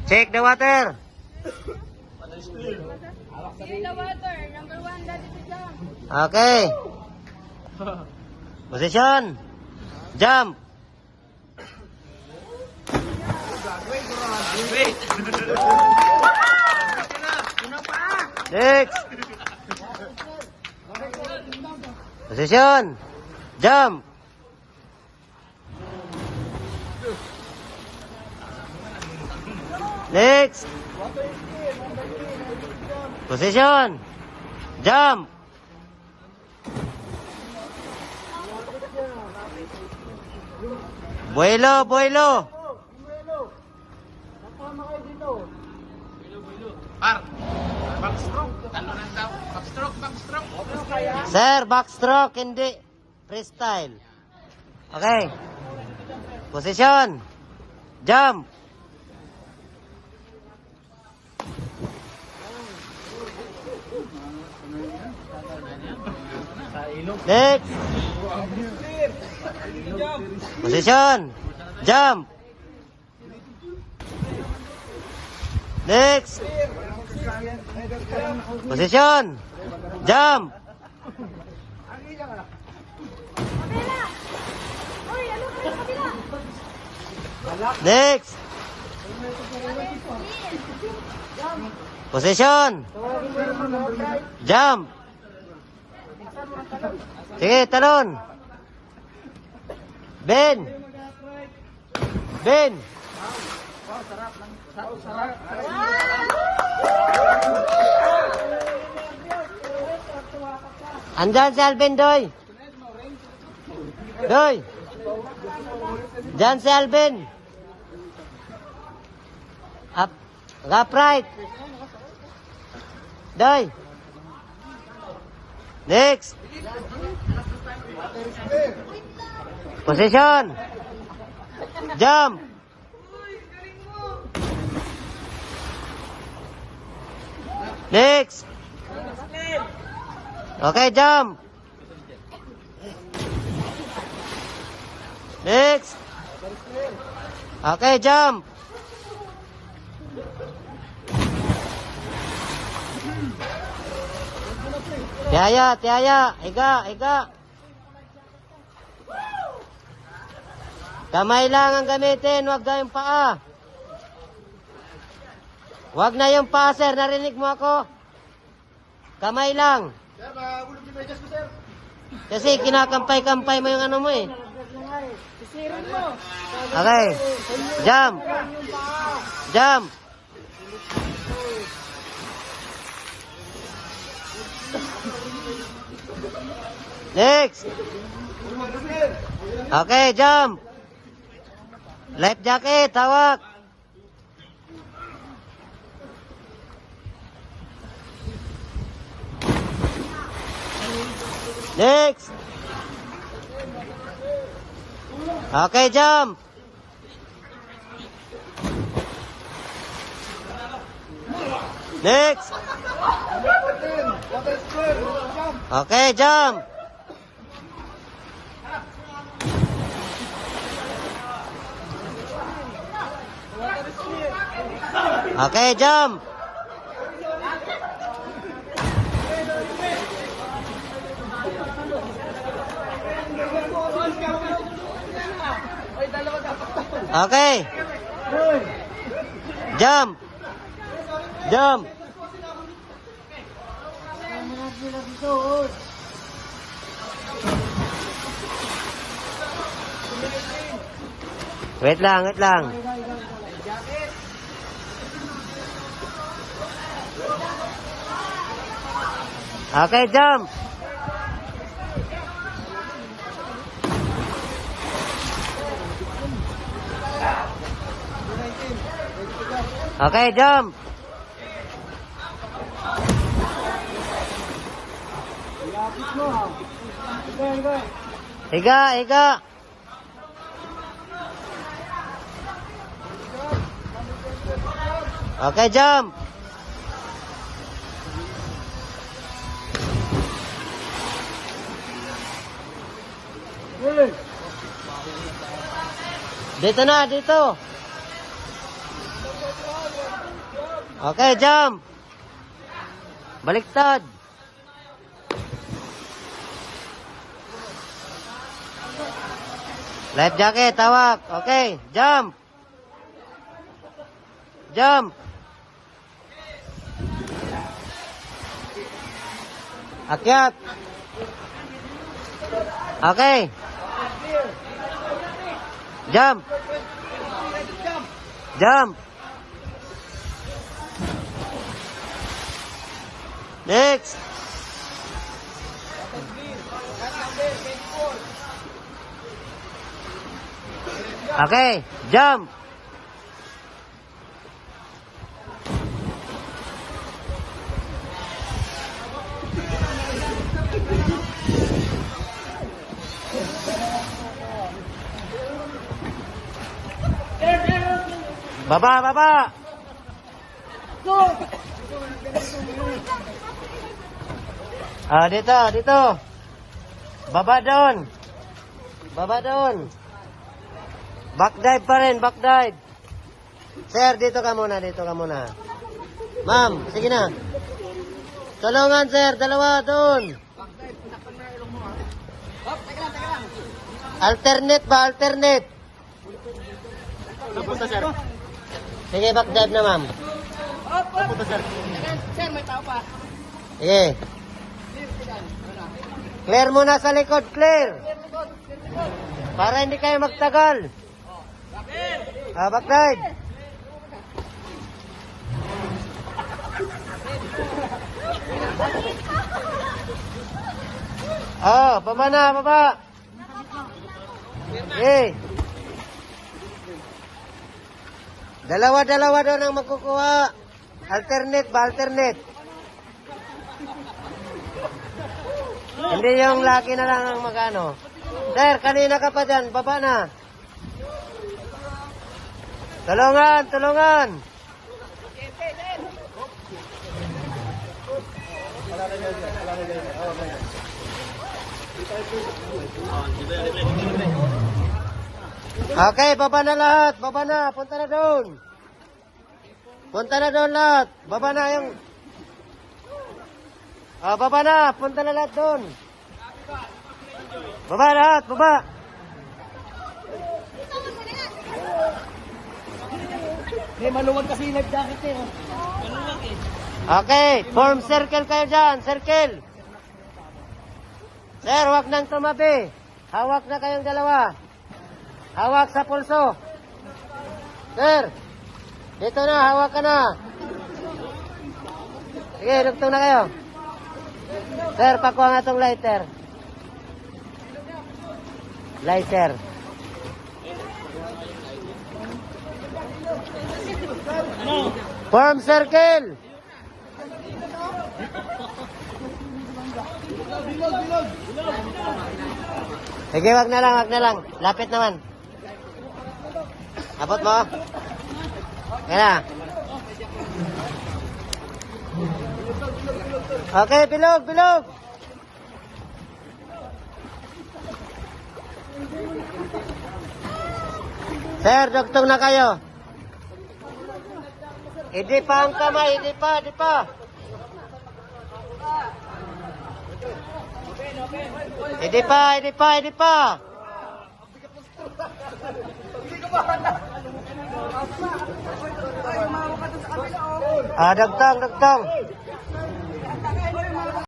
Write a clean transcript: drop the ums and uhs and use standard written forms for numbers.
Check the water. See the water. Number 1, daddy to jump. Okay. Position. Jump. Next. Position. Jump. Next. Position. Jump. Buelo, buelo. Backstroke. Ano lang daw? Backstroke, backstroke. Sir, backstroke, hindi freestyle. Okay. Position. Jump. Next. Position. Jump. Next. Position. Jump. Kabila. Uy, ano ka sa kabila? Next. Position. Jump. Sige, talon. Ben. Ben. Andyan si Alvin, Doy. Doy. Diyan si Alvin. Up right. Doy. Next. Position. Jump. Next. Okay, jump. Next. Okay, jump. Tiyaya, tiyaya. Higa, higa. Kamay lang ang gamitin, huwag na yung paa. Huwag na yung paa, sir. Narinig mo ako? Kamay lang. Sir, mahulog yung medyas ko, sir. Kasi kinakampay-kampay mo yung ano mo eh. Sisirin mo. Okay. Jump. Jump. Next. Okay, jump. Life jacket, hawak. Next. Okay, jump. Next. Okay, jump. Okay, jump. Okay. Jump. Jump. Wait lang, wait lang. Okay, jump. Okay, jump. Higa, higa. Okay, jump. Dito na, dito. Okay, jump. Baliktad. Life jacket, hawak. Okay, jump. Jump. Akyat. Okay. Jump. Jump. Next. Okay, jump. Baba, baba. Ah, dito, dito. Baba doon. Baba doon. Back dive pa rin, back dive. Sir, dito ka muna, dito ka muna. Ma'am, sige na. Tulungan, sir, dalawa doon. Alternate ba, alternate? Napunta, sir. Sige, back dive na, ma'am. Napunta, sir. Sir, may tao pa. Sige. Clear muna sa likod, clear. Para hindi kayo magtagal. Ah, back dive. Oh, baba na, baba. Eh. Dalawa-dalawa doon ang makukuha. Alternate ba, alternate? Hindi yung laki na lang ang magano. Sir, kanina ka pa dyan. Baba na. Tulungan, tulungan. Okay, baba na lahat. Baba na. Punta na doon. Punta na doon lahat. Baba na yung... Ah, baba na. Punta na lahat doon. Baba lahat. Baba. May maluwag kasi yung life jacket eh. Okay, form circle kayo dyan. Circle. Sir, huwag nang tumabi. Hawak na kayong dalawa. Hawak sa pulso. Sir, dito na. Hawak ka na. Sige, dugtong na kayo. Sir, pakuha nga itong lighter. Lighter. Form circle. Sige, wag na lang, wag na lang. Lapit naman. Abot mo. Yan na. Okay, bilog, bilog. Sir, dugtong na kayo. Hindi pa ang kamay, hindi pa, hindi pa. Hindi pa, hindi pa, hindi pa. Ah, dagtang, dagtang.